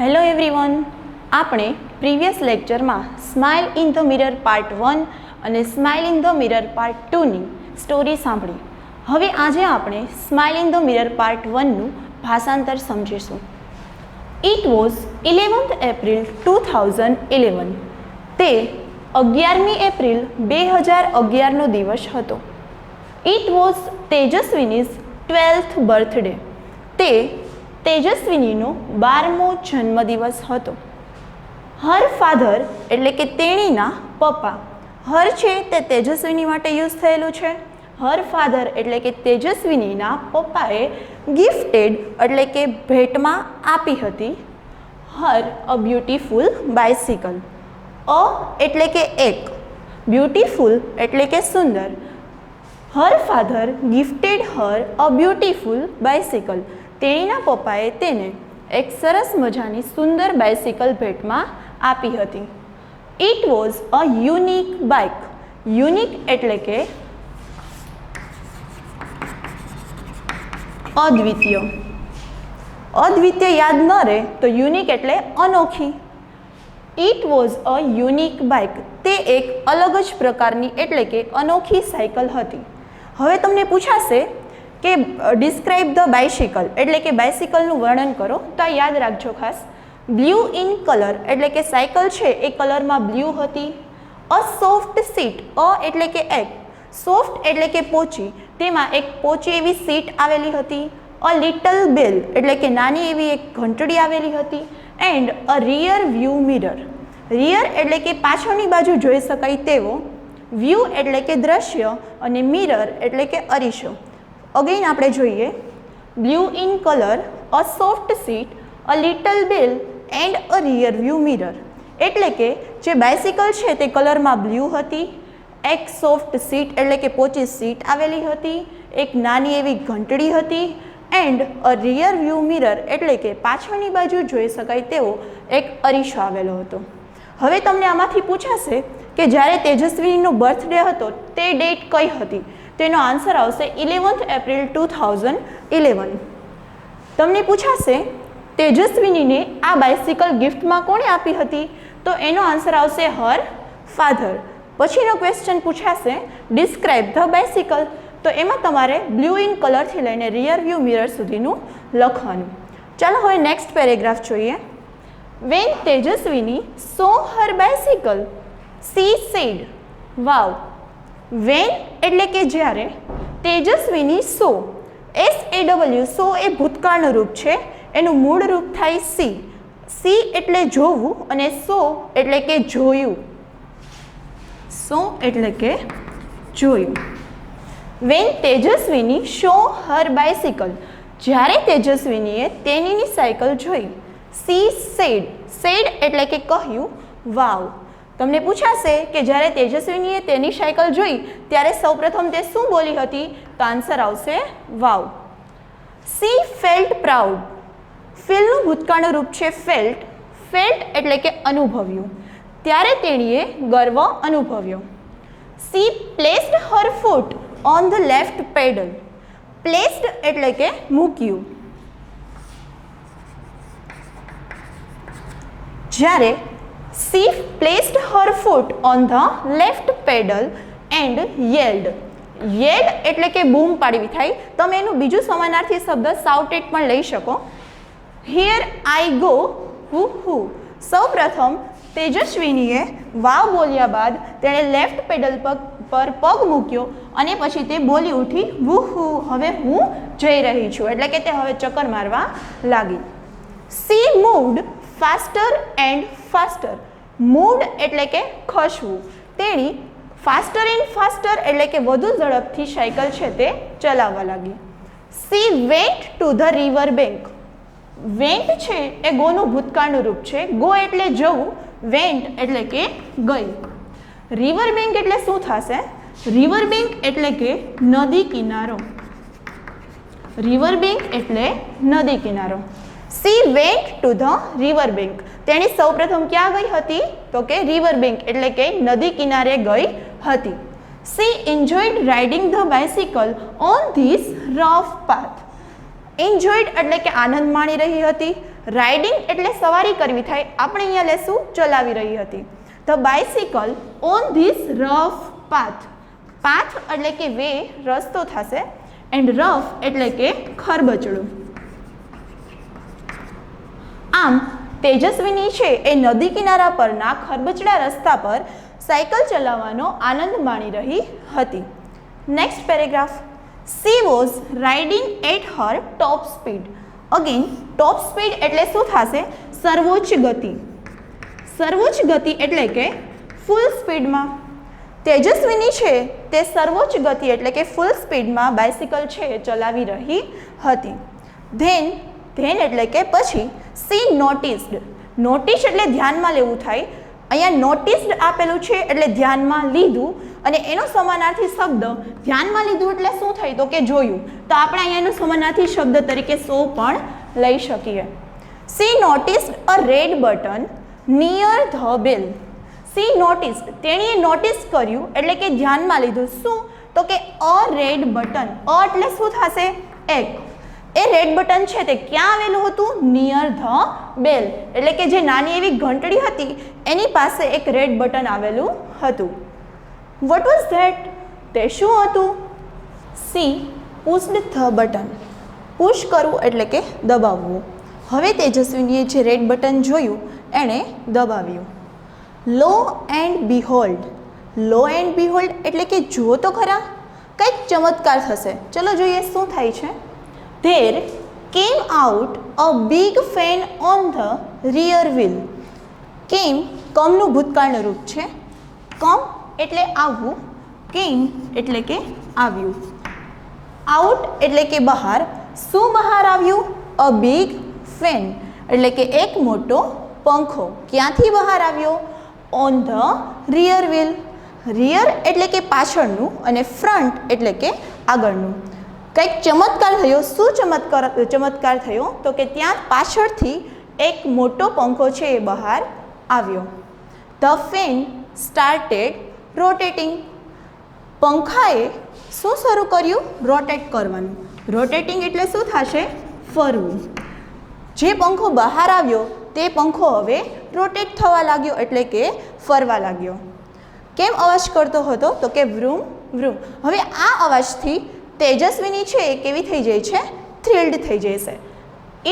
Hello everyone, આપણે previous લેક્ચરમાં smile in the mirror part 1 અને smile in the mirror part 2ની story સાંભળી. હવે આજે આપણે smile in the mirror part 1નું ભાષાંતર સમજીશું. It was 11th April 2011. તે 11મી એપ્રિલ 2011નો દિવસ હતો. It was Tejaswini's 12th birthday. તે તેજસ્વીનીનો 12મો જન્મદિવસ હતો. હર ફાધર એટલે કે તેણીના પપ્પા, હર છે તે તેજસ્વીની માટે યુઝ થયેલું છે. હર ફાધર એટલે કે તેજસ્વીનીના પપ્પાએ ગિફ્ટેડ એટલે કે ભેટમાં આપી હતી હર અ બ્યુટીફુલ બાઇસિકલ. અ એટલે કે એક, બ્યુટીફુલ એટલે કે સુંદર. Her father gifted her a beautiful bicycle. તેણીના પપ્પાએ તેને એક સરસ મજાની સુંદર બાઇસિકલ ભેટમાં આપી હતી. It was a unique bike. Unique એટલે કે અદ્વિતીય. અદ્વિતીય યાદ ન રહે તો યુનિક એટલે અનોખી. It was a unique bike. તે એક અલગ જ પ્રકારની એટલે કે અનોખી સાયકલ હતી. હવે તમને પૂછાશે કે ડિસ્ક્રાઇબ ધ બાઇસિકલ એટલે કે બાઇસિકલનું વર્ણન કરો, તો આ યાદ રાખજો ખાસ. બ્લુ ઇન કલર એટલે કે સાયકલ છે એ કલરમાં બ્લુ હતી. અ સોફ્ટ સીટ, અ એટલે કે એક, સોફ્ટ એટલે કે પોચી, તેમાં એક પોચી એવી સીટ આવેલી હતી. અ લિટલ બેલ એટલે કે નાની એવી એક ઘંટડી આવેલી હતી. And a rear view mirror. Rear એટલે કે પાછળની બાજુ જોઈ શકાય તેવો, વ્યૂ એટલે કે દ્રશ્ય અને મિરર એટલે કે અરીસો. અગેન આપણે જોઈએ. Blue in colour, a soft seat, a little bell and a rear view mirror. એટલે કે જે બાઇસિકલ છે તે કલરમાં બ્લુ હતી, એક સોફ્ટ સીટ એટલે કે પોચી સીટ આવેલી હતી, એક નાની એવી ઘંટડી હતી and a rear view mirror એટલે કે પાછળની બાજુ જોઈ શકાય તેવો એક અરીસો આવેલો હતો. હવે તમને આમાંથી પૂછાશે કે જ્યારે તેજસ્વીનો બર્થડે હતો તે ડેટ કઈ હતી? તેનો આન્સર આવશે 11th એપ્રિલ 2011. તમને પૂછાશે તેજસ્વીનીને આ બાઇસિકલ ગિફ્ટમાં કોણે આપી હતી? તો એનો આન્સર આવશે હર ફાધર. પછીનો ક્વેશ્ચન પૂછાશે ડિસ્ક્રાઇબ ધ બાઇસિકલ, તો એમાં તમારે બ્લુ ઇન કલરથી લઈને રિયર વ્યૂ મિરર સુધીનું લખવાનું. ચાલો હવે નેક્સ્ટ પેરેગ્રાફ જોઈએ. When Tejaswini saw her bicycle she said. Wow. When એટલે કે જ્યારે, તેજસ્વીની સો, SAW, સો એ ભૂતકાળનું રૂપ છે, એનું મૂળ રૂપ થાય સી. સી એટલે જોવું અને સો એટલે કે જોયું. સો એટલે કે જોયું. વેન તેજસ્વીની શો હર બાઇસિકલ. જ્યારે તેજસ્વીનીએ તેણીની સાયકલ જોઈ. C sad. સેડ એટલે કે કહ્યું. વાવ. તમને પૂછાશે કે જ્યારે તેજસ્વીનીએ તેની સાયકલ જોઈ ત્યારે સૌપ્રથમ તે શું બોલી હતી? તો આન્સર આવશે વાવ. She felt proud. ફીલનું ભૂતકાળનું રૂપ છે ફેલ્ટ. ફેલ્ટ એટલે કે અનુભવ્યું. ત્યારે તેણીએ ગર્વ અનુભવ્યો. C placed Har foot on the left pedal. Placed એટલે કે મૂક્યું. જ્યારે She placed her foot on the left pedal and yelled. Yelled એટલે કે બૂમ પાડવી થાય. તમે એનું બીજું સમાનાર્થી શબ્દ shouted પણ લઈ શકો. Here I go, hoo hoo. સૌપ્રથમ તેજસ્વીનીએ વાવ બોલ્યા બાદ તેણે લેફ્ટ પેડલ પર પગ મૂક્યો અને પછી તે બોલી ઉઠી વૂ હુ, હવે હું જઈ રહી છું, એટલે કે તે હવે ચક્કર મારવા લાગી. She moved faster and faster. Mood એટલે કે ખસવું. તેણી ફાસ્ટર એન્ડ ફાસ્ટર એટલે કે વધુ ઝડપથી સાયકલ છે તે ચલાવવા લાગી. C went to the river bank. Vent છે એ ગોનું ભૂતકાળનું રૂપ છે. ગો એટલે જવું, વેન્ટ એટલે કે ગઈ. રિવર બેંક એટલે શું થશે? રિવર બેંક એટલે કે નદી કિનારો. રિવર બેંક એટલે નદી કિનારો. C went to the river bank. તેણી સૌપ્રથમ ક્યાં ગઈ હતી? તો કે રિવર બેંક એટલે કે નદી કિનારે ગઈ હતી. C enjoyed riding the bicycle on this rough path. Enjoyed એટલે કે આનંદ માણી રહી હતી. રાઇડિંગ એટલે સવારી કરવી થાય, આપણે અહીંયા લેશું ચલાવી રહી હતી. The bicycle on this rough path. Path એટલે કે વે, રસ્તો થશે, એન્ડ રફ એટલે કે ખરબચડું. આમ તેજસ્વીની છે એ નદી કિનારા પરના ખરબચડા રસ્તા પર સાયકલ ચલાવવાનો આનંદ માણી રહી હતી. Next paragraph. She was riding at her top speed. Again top speed એટલે શું થશે? સર્વોચ્ચ ગતિ. સર્વોચ્ચ ગતિ એટલે કે ફૂલ સ્પીડમાં. તેજસ્વીની છે તે સર્વોચ્ચ ગતિ એટલે કે ફૂલ સ્પીડમાં બાઇસિકલ છે ચલાવી રહી હતી. ધેન એટલે કે પછી સી નોટિસ્ડ. નોટિસ એટલે ધ્યાનમાં લેવું થાય, અહીંયા નોટિસ્ડ આપેલું છે એટલે ધ્યાનમાં લીધું, અને એનો સમાનાર્થી શબ્દ ધ્યાનમાં લીધું એટલે શું થાય તો કે જોયું, તો આપણે અહીંયા એનો સમાનાર્થી શબ્દ તરીકે સો પણ લઈ શકીએ. C noticed a red button near the bell. C noticed તેણીએ નોટિસ કર્યું એટલે કે ધ્યાનમાં લીધું. શું તો કે અ રેડ બટન. અ એટલે શું થશે? એક. એ રેડ બટન છે તે ક્યાં આવેલું હતું? નિયર ધ બેલ એટલે કે જે નાની એવી ઘંટડી હતી એની પાસે એક રેડ બટન આવેલું હતું. What was that? તે શું હતું? She pushed the button. Push કરવું એટલે કે દબાવવું. હવે તેજસ્વીનીએ જે રેડ બટન જોયું એણે દબાવ્યું. Law and બિહોલ્ડ. લો એન્ડ બિહોલ્ડ એટલે કે જુઓ તો ખરા, કંઈક ચમત્કાર થશે. ચલો જોઈએ શું થાય છે. There came out a big fan on the rear wheel. Came કમનું ભૂતકાળનું રૂપ છે. કમ એટલે આવવું, came એટલે કે આવ્યું. આઉટ એટલે કે બહાર. શું બહાર આવ્યું? અ બિગ ફેન એટલે કે એક મોટો પંખો. ક્યાંથી બહાર આવ્યો? On the rear wheel. Rear એટલે કે પાછળનું અને ફ્રન્ટ એટલે કે આગળનું. કંઈક ચમત્કાર થયો. શું ચમત્કાર થયો તો કે ત્યાં પાછળથી એક મોટો પંખો છે એ બહાર આવ્યો. The fan started rotating. પંખાએ શું શરૂ કર્યું? રોટેટ કરવાનું. રોટેટિંગ એટલે શું થશે? ફરવું. જે પંખો બહાર આવ્યો તે પંખો હવે રોટેટ થવા લાગ્યો એટલે કે ફરવા લાગ્યો. કેમ અવાજ કરતો હતો તો કે વ્રૂમ વ્રૂમ. હવે આ અવાજથી તેજસ્વીની છે એ કેવી થઈ જાય છે? થ્રિલ્ડ થઈ જશે.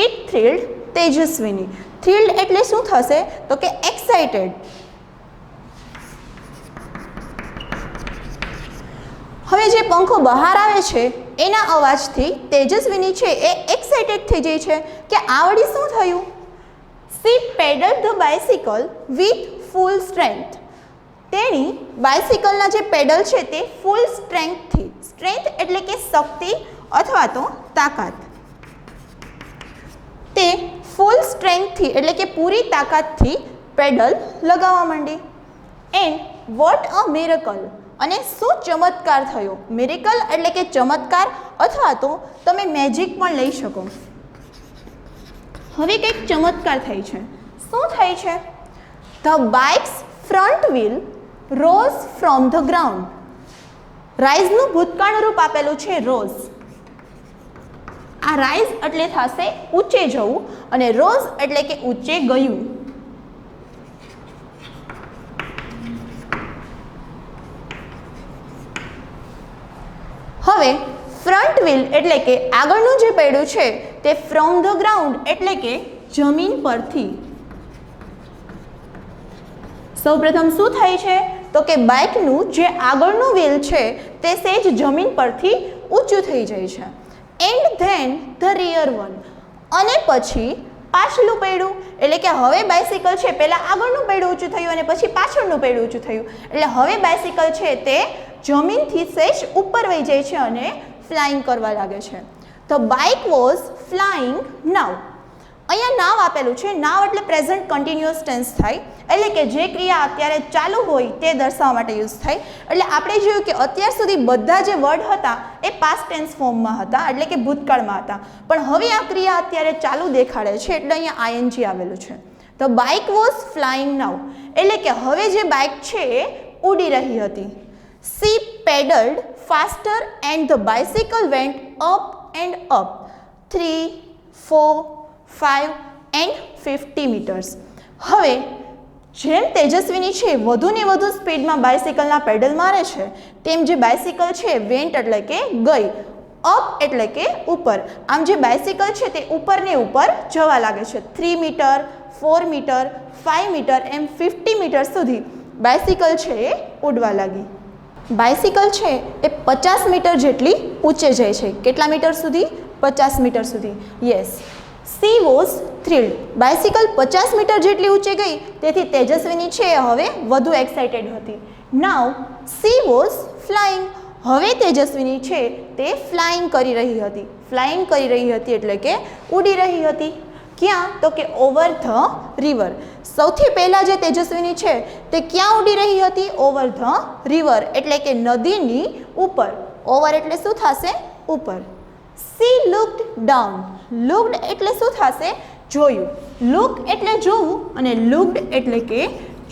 It thrilled Tejaswini. થ્રિલ્ડ એટલે શું થશે તો કે એક્સાઇટેડ. હવે જે પંખો બહાર આવે છે એના અવાજથી તેજસ્વીની છે એ એક્સાઇટેડ થઈ જાય છે કે આવડી શું થયું. She pedalled the bicycle with full strength. તેણી બાઇસિકલના જે પેડલ છે તે ફૂલ સ્ટ્રેન્થથી. સ્ટ્રેન્થ એટલે કે શક્તિ અથવા તો તાકાત. તે ફૂલ સ્ટ્રેન્થથી એટલે કે પૂરી તાકાતથી પેડલ લગાવવા માંડી. And what a miracle. અને શું ચમત્કાર થયો? મિરેકલ એટલે કે ચમત્કાર અથવા તો તમે મેજિક પણ લઈ શકો. હવે કંઈક ચમત્કાર થાય છે. શું થાય છે? The bike's front wheel rose from the ground. રાઇઝનું ભૂતકાળ રૂપ આપેલું છે રોઝ. આ રાઇઝ એટલે થશે ઊંચે જવું અને રોઝ એટલે કે ઊંચે ગયું. હવે ફ્રન્ટ વ્હીલ એટલે કે આગળનું જે પૈડું છે તે ફ્રોમ ધ ગ્રાઉન્ડ એટલે કે જમીન પરથી. સૌપ્રથમ શું થાય છે તો કે બાઇકનું જે આગળનું વ્હીલ છે તે સહેજ જમીન પરથી ઊંચું થઈ જાય છે. And then the rear one. અને પછી પાછલું પૈડું એટલે કે હવે બાઇસિકલ છે પહેલાં આગળનું પૈડું ઊંચું થયું અને પછી પાછળનું પૈડું ઊંચું થયું એટલે હવે બાઇસિકલ છે તે જમીનથી સહેજ ઉપર વહી જાય છે અને ફ્લાઇંગ કરવા લાગે છે. ધ બાઇક વોઝ ફ્લાઇંગ નાવ. અહીંયા નાવ આપેલું છે. નાવ એટલે પ્રેઝન્ટ કન્ટિન્યુઅસ ટેન્સ થાય એટલે કે જે ક્રિયા અત્યારે ચાલુ હોય તે દર્શાવવા માટે યુઝ થાય. એટલે આપણે જોયું કે અત્યાર સુધી બધા જે વર્ડ હતા એ પાસ્ટ ટેન્સ ફોર્મમાં હતા એટલે કે ભૂતકાળમાં હતા, પણ હવે આ ક્રિયા અત્યારે ચાલુ દેખાડે છે એટલે અહીંયા આઈએનજી આવેલું છે. ધ બાઇક વોઝ ફ્લાઇંગ નાવ એટલે કે હવે જે બાઇક છે એ ઉડી રહી હતી. She pedalled faster and the bicycle went up and up. 3, 4, 5 and 50 metres. હવે જેમ તેજસ્વીની છે વધુ ને વધુ સ્પીડમાં બાઇસિકલના પેડલ મારે છે તેમ જે બાઇસિકલ છે વેન્ટ એટલે કે ગઈ, અપ એટલે કે ઉપર. આમ જે બાઇસિકલ છે તે ઉપર ને ઉપર જવા લાગે છે. 3 મીટર, 4 મીટર, 5 મીટર એમ 50 મીટર સુધી બાઇસિકલ છે એ ઉડવા લાગી. બાઇસિકલ છે એ 50 મીટર જેટલી ઊંચે જાય છે. કેટલા મીટર સુધી? 50 મીટર સુધી. Yes, she was thrilled. Bicycle 50 metre જેટલી ઊંચે ગઈ તેથી તેજસ્વીની છે હવે વધુ એક્સાઇટેડ હતી. નાઉ સી વોઝ ફ્લાઇંગ. હવે તેજસ્વીની છે તે ફ્લાઇંગ કરી રહી હતી. ફ્લાઇંગ કરી રહી હતી એટલે કે ઉડી રહી હતી. ક્યાં? તો કે ઓવર ધ રિવર. સૌથી પહેલાં જે તેજસ્વીની છે તે ક્યાં ઉડી રહી હતી? ઓવર ધ રિવર એટલે કે નદીની ઉપર. ઓવર એટલે શું થશે? ઉપર. C લુક્ડ down. લુક્ડ એટલે શું થશે? જોયું. લુક એટલે જોવું અને લુક્ડ એટલે કે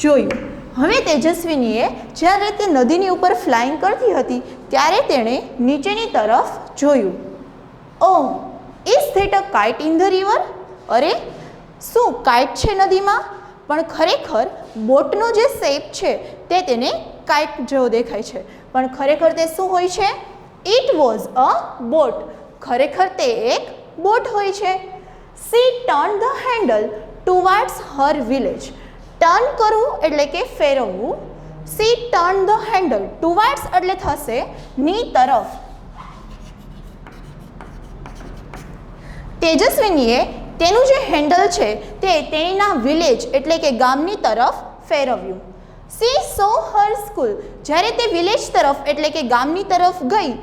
જોયું. હવે તેજસ્વીનીએ જ્યારે તે નદીની ઉપર ફ્લાઇંગ કરતી હતી ત્યારે તેણે નીચેની તરફ જોયું. Oh, is that a kite in the river? અરે, શું કાઇટ છે નદીમાં? પણ ખરેખર બોટનો જે શેપ છે તે તેને કાઇટ જેવો દેખાય છે, પણ ખરેખર તે શું હોય છે? It was a boat. ખરેખર તે એક બોટ હોય છે. C turn the handle towards Har village. Turn કરવું એટલે કે ફેરવવું. C turn the handle. Towards એટલે થશે ની તરફ. તેજસ્વીનીએ તેનું જે હેન્ડલ છે તે તેણીના વિલેજ એટલે કે ગામની તરફ ફેરવ્યું. સી સો હર સ્કૂલ. જ્યારે તે વિલેજ તરફ એટલે કે ગામની તરફ ગઈ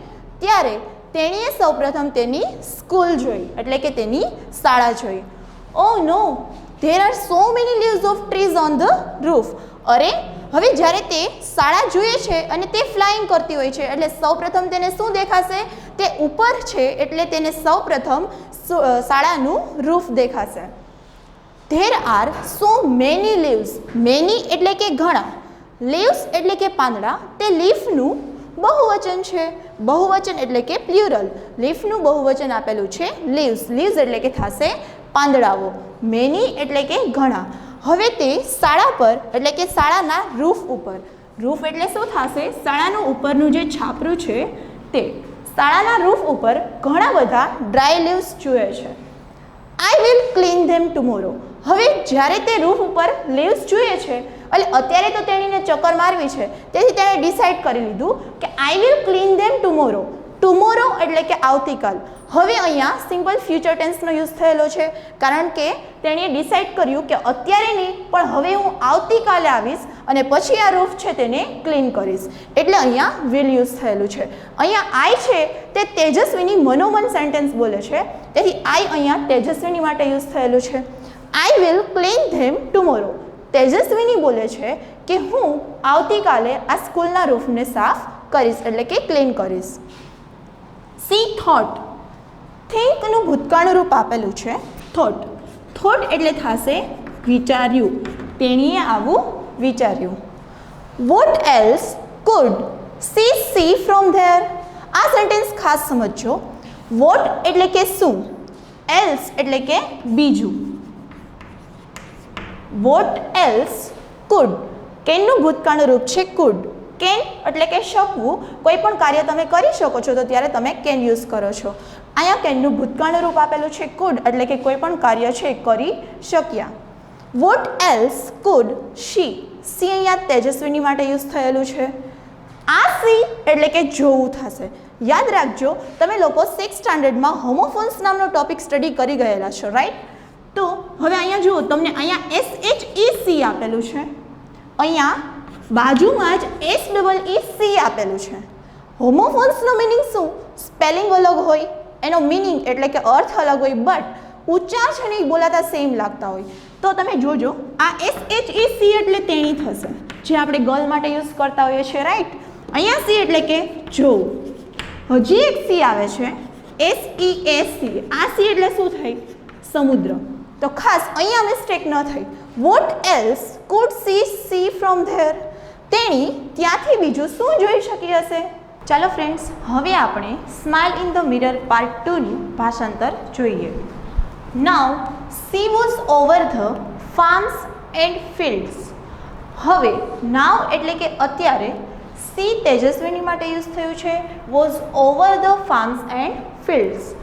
ત્યારે તેણીએ સૌપ્રથમ તેની સ્કૂલ જોઈ એટલે કે તેની શાળા જોઈ. Oh no, there are so many leaves of trees on the roof. અરે, હવે જ્યારે તે શાળા જોઈએ છે અને તે ફ્લાઇંગ કરતી હોય છે એટલે સૌપ્રથમ તેને શું દેખાશે? તે ઉપર છે એટલે તેને સૌપ્રથમ શાળાનું રૂફ દેખાશે. There are so many leaves. Many એટલે કે ઘણા, લીવ્સ એટલે કે પાંદડા. તે લીફનું બહુવચન છે. બહુવચન એટલે કે પ્લ્યુરલ. લીફનું બહુવચન આપેલું છે લીવ્સ. લીવ્સ એટલે કે થશે પાંદડાઓ. મેની એટલે કે ઘણા. હવે તે શાળા પર એટલે કે શાળાના રૂફ ઉપર. રૂફ એટલે શું થશે? શાળાનું ઉપરનું જે છાપરું છે તે. શાળાના રૂફ ઉપર ઘણા બધા ડ્રાય લીવ્સ જોઈએ છે. I will clean them tomorrow. હવે જ્યારે તે રૂફ ઉપર લીવ્સ જોઈએ છે એટલે અત્યારે તો તેણીને ચક્કર મારવી છે તેથી તેણે ડિસાઇડ કરી લીધું કે આઈ will clean them tomorrow. Tomorrow એટલે કે આવતીકાલ. હવે અહીંયા સિમ્પલ ફ્યુચર ટેન્સનો યુઝ થયેલો છે કારણ કે તેણીએ ડિસાઇડ કર્યું કે અત્યારે નહીં પણ હવે હું આવતીકાલે આવીશ અને પછી આ રૂફ છે તેને ક્લીન કરીશ. એટલે અહીંયા વિલ યુઝ થયેલું છે. અહીંયા આઈ છે તે તેજસ્વીની મનોમન સેન્ટેન્સ બોલે છે તેથી આઈ અહીંયા તેજસ્વીની માટે યુઝ થયેલું છે. I will clean them tomorrow. Tejaswini બોલે છે કે હું આવતીકાલે આ સ્કૂલના રૂફને સાફ કરીશ એટલે કે ક્લીન કરીશ. C thought. થિંકનું ભૂતકાળનું રૂપ આપેલું છે થોટ. થોટ એટલે થશે વિચાર્યું. તેણીએ આવું વિચાર્યું. Vote else food C C from there. આ સેન્ટેન્સ ખાસ સમજજો. વોટ એટલે કે શું, એલ્સ એટલે કે બીજું. What else could. કેનનું ભૂતકાળનું રૂપ છે કુડ. કેન એટલે કે શકવું. કોઈ પણ કાર્ય તમે કરી શકો છો તો ત્યારે તમે કેન યુઝ કરો છો. અહીંયા કેનનું ભૂતકાળનું રૂપ આપેલું છે કુડ એટલે કે કોઈ પણ કાર્ય છે કરી શક્યા. What else could she. She અહીંયા તેજસ્વીની માટે યુઝ થયેલું છે. આ સી એટલે કે જોવું થશે. યાદ રાખજો, તમે લોકો 6th સ્ટાન્ડર્ડમાં હોમોફોન્સ નામનો ટોપિક સ્ટડી કરી ગયેલા છો, રાઈટ? તો હવે અહીંયા જુઓ, તમને અહીંયા SHEC આપેલું છે, અહીંયા બાજુમાં જ SEEC આપેલું છે. હોમોફોન્સનો મિનિંગ શું? સ્પેલિંગ અલગ હોય, એનો મિનિંગ એટલે કે અર્થ અલગ હોય, બટ ઉચ્ચાર છે ને બોલાતા સેમ લાગતા હોય. તો તમે જોજો, આ SHEC એટલે તેણી થશે જે આપણે ગર્લ માટે યુઝ કરતા હોઈએ છીએ, રાઈટ? અહીંયા સી એટલે કે જોવું. હજી એક સી આવે છે SEAC. આ સી એટલે શું થઈ? સમુદ્ર. તો ખાસ અહીંયા મિસ્ટેક ન થઈ. Vote else food C C from there. તેણી ત્યાંથી બીજું શું જોઈ શકી હશે? ચાલો ફ્રેન્ડ્સ, હવે આપણે smile in the mirror part 2નું ભાષાંતર જોઈએ. Now she was over the farms and fields. હવે નાવ એટલે કે અત્યારે, સી તેજસ્વીની માટે યુઝ થયું છે. Was over the farms and fields.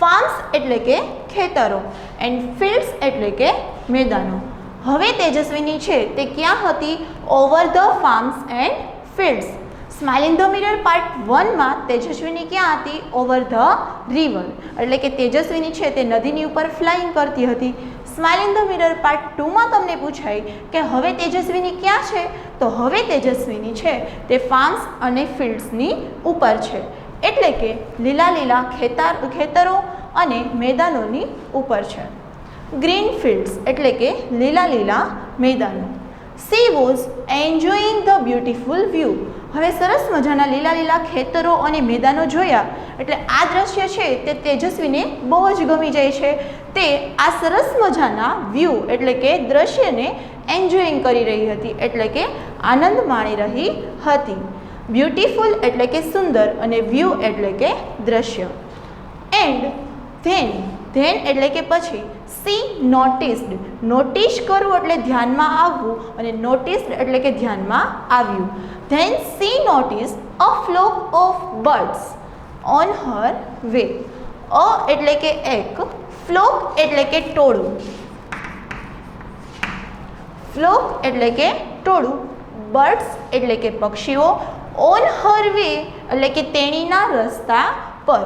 Farms એટલે કે ખેતરો એન્ડ ફિલ્ડ્સ એટલે કે મેદાનો. હવે તેજસ્વીની છે તે ક્યાં હતી? Over the farms and fields. Smile in the mirror part 1માં તેજસ્વીની ક્યાં હતી? ઓવર ધ રિવર, એટલે કે તેજસ્વીની છે તે નદીની ઉપર ફ્લાઇંગ કરતી હતી. Smile in the mirror part 2માં તમને પૂછાય કે હવે તેજસ્વીની ક્યાં છે? તો હવે તેજસ્વીની છે તે ફાર્મ્સ અને ફિલ્ડ્સની ઉપર છે, એટલે કે લીલા લીલા ખેતરો અને મેદાનોની ઉપર છે. ગ્રીન ફિલ્ડ્સ એટલે કે લીલા લીલા મેદાનો. She was enjoying the beautiful view. હવે સરસ મજાના લીલા લીલા ખેતરો અને મેદાનો જોયા એટલે આ દ્રશ્ય છે તે તેજસ્વીને બહુ જ ગમી જાય છે. તે આ સરસ મજાના વ્યૂ એટલે કે દ્રશ્યને એન્જોયિંગ કરી રહી હતી, એટલે કે આનંદ માણી રહી હતી. બ્યુટીફુલ એટલે કે સુંદર અને વ્યૂ એટલે કે દ્રશ્ય. એન્ડ ધેન એટલે કે પછી સી નોટિસ્ડ. નોટિસ કરવું એટલે ધ્યાનમાં આવવું અને નોટિસ્ડ એટલે કે ધ્યાનમાં આવ્યું. Then she noticed a flock of birds on her way. A એટલે કે એક, ફ્લોક એટલે કે ટોળું, ફ્લોક એટલે કે ટોળું, બર્ડ્સ એટલે કે પક્ષીઓ, ઓન હર વે એટલે કે તેણીના રસ્તા પર.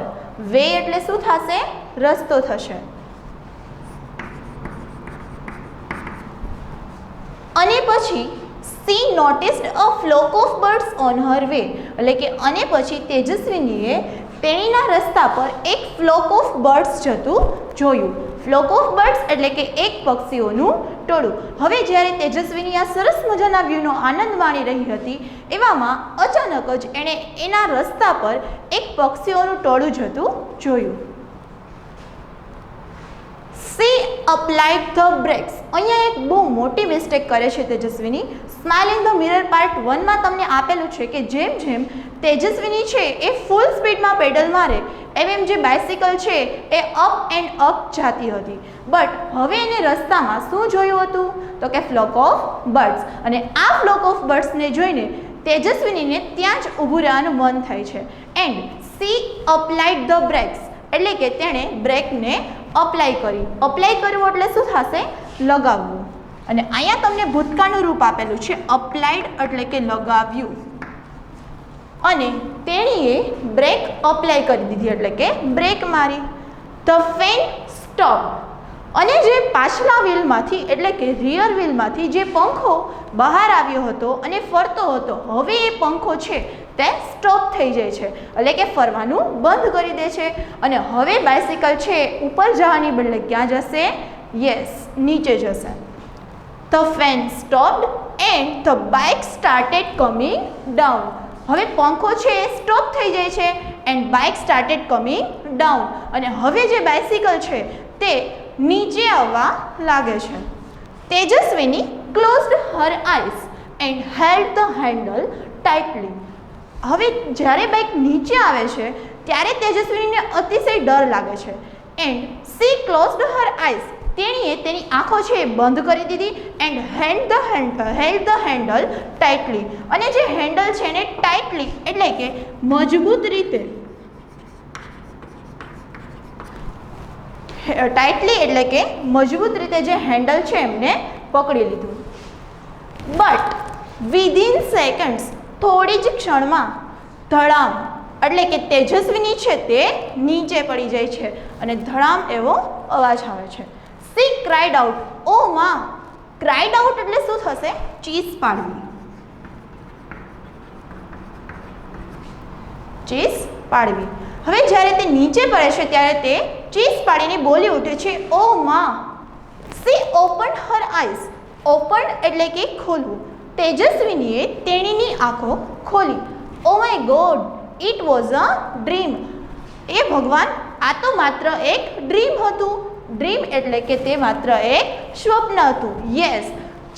વે એટલે શું થશે? રસ્તો થશે. અને પછી C noticed a flock of birds on her way, એટલે કે અને પછી તેજસ્વીનીએ તેણીના રસ્તા પર એક ફ્લોક ઓફ બર્ડ્સ જતું જોયું. ફ્લોક ઓફ બર્ડ્સ એટલે કે એક પક્ષીઓનું ટોળું. હવે જ્યારે તેજસ્વીની આ સરસ મજાના વ્યૂનો આનંદ માણી રહી હતી એવામાં અચાનક જ એણે એના રસ્તા પર એક પક્ષીઓનું ટોળું જતું જોયું. She applied the brakes. અહીંયા એક બહુ મોટી મિસ્ટેક કરે છે Tejaswini. Smile in the mirror part 1માં તમને આપેલું છે કે જેમ જેમ તેજસ્વીની છે એ ફૂલ સ્પીડમાં પેડલ મારે એમ જે બાઇસિકલ છે એ અપ એન્ડ અપ જાતી હતી. બટ હવે એને રસ્તામાં શું જોયું હતું? તો કે ફ્લોક ઓફ બર્ડ્સ. અને આ ફ્લોક ઓફ બર્ડ્સને જોઈને તેજસ્વીનીને ત્યાં જ ઊભું રહેવાનું મન થાય છે. And C applied the breaks એટલે કે તેણે બ્રેકને અપ્લાય કરી. અપ્લાય કરવું એટલે શું થશે? લગાવવું. અને અહીંયા તમને ભૂતકાળનું રૂપ આપેલું છે. અપ્લાઇડ એટલે કે લગાવ્યું. અને તેણીએ બ્રેક અપ્લાય કરી દીધી એટલે કે બ્રેક મારી. The fan stop. અને જે પાછલા વ્હીલમાંથી એટલે કે રિયર વ્હીલમાંથી જે પંખો બહાર આવ્યો હતો અને ફરતો હતો, હવે એ પંખો છે તે સ્ટોપ થઈ જાય છે, એટલે કે ફરવાનું બંધ કરી દે છે. અને હવે બાઇસિકલ છે ઉપર જવાની બદલે ક્યાં જશે? યસ, નીચે જશે. The fan stopped and the bike started coming down. હવે પંખો છે એ સ્ટોપ થઈ જાય છે and bike started coming down. અને હવે જે બાઇસિકલ છે તે નીચે આવવા લાગે છે. Tejaswini closed her eyes and held the handle tightly. હવે જ્યારે બાઇક નીચે આવે છે ત્યારે તેજસ્વીનીને અતિશય ડર લાગે છે. And C closed her eyes. તેણીએ તેની આંખો છે એ બંધ કરી દીધી. And held the handle tightly. અને જે હેન્ડલ છે એને ટાઇટલી એટલે કે મજબૂત રીતે, ટાઇટલી એટલે કે મજબૂત રીતે જે હેન્ડલ છે એમને પકડી લીધું. બટ વિધિન સેકન્ડ્સ, થોડી જ ક્ષણમાં ધડામ એટલે કે તેજસ્વીની છે તે નીચે પડી જાય છે અને ધડામ એવો અવાજ આવે છે. C cried out. ઓ માં. ક્રાઇડ આઉટ એટલે શું થશે? ચીસ પાડવી. ચીસ પાડવી. હવે જ્યારે તે નીચે પડે છે ત્યારે તે ચીસ પાડીને બોલી ઉઠે છે, ઓ માં. She open her eyes. Open એટલે કે ખોલવું. તેજસ્વીનીએ તેણીની આંખો ખોલી. Oh my god, it was a dream. એ ભગવાન, આ તો માત્ર એક ડ્રીમ હતું. ડ્રીમ એટલે કે તે માત્ર એક સ્વપ્ન હતું. યસ,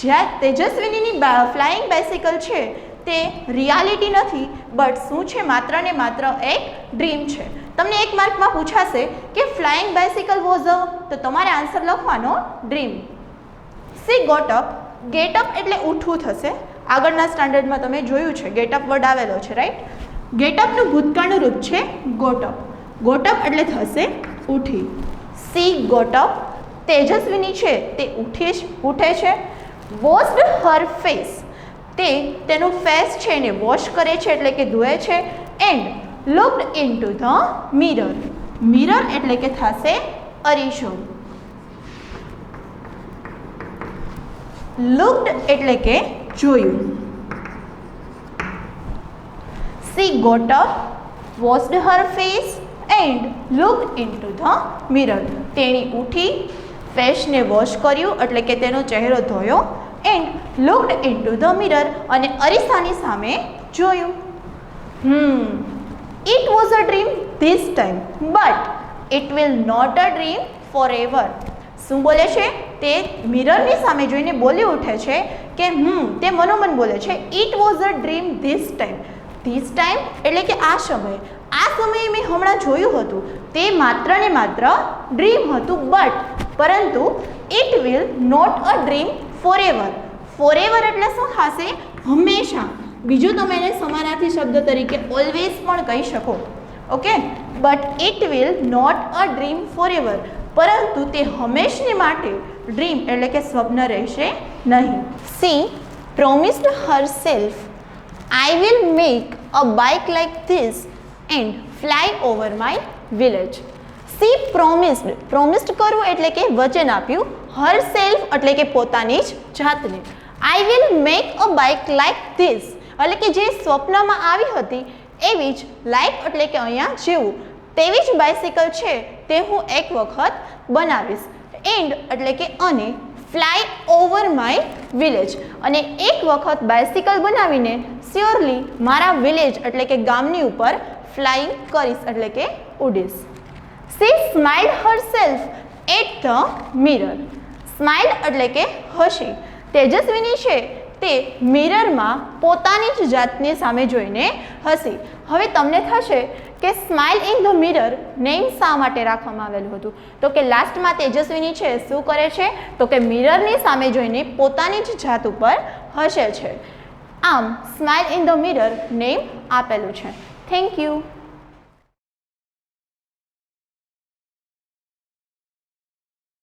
જ્યાં તેજસ્વીનીની ફ્લાઇંગ બાઇસિકલ છે તે રિયાલિટી નથી, બટ શું છે? માત્ર ને માત્ર એક ડ્રીમ છે. તમને એક માર્કમાં પૂછાશે કે ફ્લાઇંગ બાયસિકલ વોઝ અ, તો તમારે આન્સર લખવાનો dream. She got up. Get up એટલે ઉઠવું થશે. આગળના સ્ટાન્ડર્ડમાં તમે જોયું છે ગેટ અપ વર્ડ આવેલો છે, રાઈટ? ગેટ અપનું ભૂતકાળનું રૂપ છે ગોટ અપ. ગોટ અપ એટલે થશે ઉઠી. C got up. તેજસ્વીની છે તે ઉઠે છે. વોશ્ડ હર ફેસ. તે તેનું ફેસ છે એને વોશ કરે છે એટલે કે ધોએ છે. And looked into the mirror. Mirror એટલે કે થશે અરીસો. લુક્ડ એટલે કે જોયું. She got up, washed her face and looked into the mirror. તેણી ઉઠી, ફેસને વોશ કર્યું એટલે કે તેનો ચહેરો ધોયો, એન્ડ લુક્ડ ઇન્ટુ ધ મિરર અને અરીસાની સામે જોયું. It was a dream this time, but it will not a dream forever. શું બોલે છે? તે મિરરની સામે જોઈને બોલી ઉઠે છે કે તે મનોમન બોલે છે it was a dream this time. This time એટલે કે આ સમયે મેં હમણાં જોયું હતું તે માત્ર ને માત્ર ડ્રીમ હતું, પરંતુ it will not a dream forever. Forever એટલે શું થશે? હંમેશા. બીજું તમે એને સમાનાર્થી શબ્દ તરીકે ઓલવેઝ પણ કહી શકો. Okay, but it will not a dream forever. પરંતુ તે હંમેશને માટે ડ્રીમ એટલે કે સ્વપ્ન રહેશે નહીં. C promised herself, I will make a bike like this and fly over my village. She promised કરવું એટલે કે વચન આપ્યું. herself એટલે કે પોતાની જ જાતને. I will make a bike like this એટલે કે જે સ્વપ્નમાં આવી હતી એવી જ, like એટલે કે અહીંયા જેવું, તેવી જ બાઇસિકલ છે તે હું એક વખત બનાવીશ. એન્ડ એટલે કે અને, ફ્લાય ઓવર માય વિલેજ અને એક વખત બાઇસિકલ બનાવીને સ્યોરલી મારા વિલેજ એટલે કે ગામની ઉપર ફ્લાઇંગ કરીશ એટલે કે ઉડીશ. She smiled herself at the mirror. Smile એટલે કે હસી. તેજસ્વીની છે તે મિરરમાં પોતાની જ જાતની સામે જોઈને હસી. હવે તમને થશે કે smile in the mirror name શા માટે રાખવામાં આવેલું હતું? તો કે લાસ્ટમાં તેજસ્વીની છે શું કરે છે? તો કે મિરરની સામે જોઈને પોતાની જ જાત ઉપર હસે છે. આમ smile in the mirror name આપેલું છે. Thank you.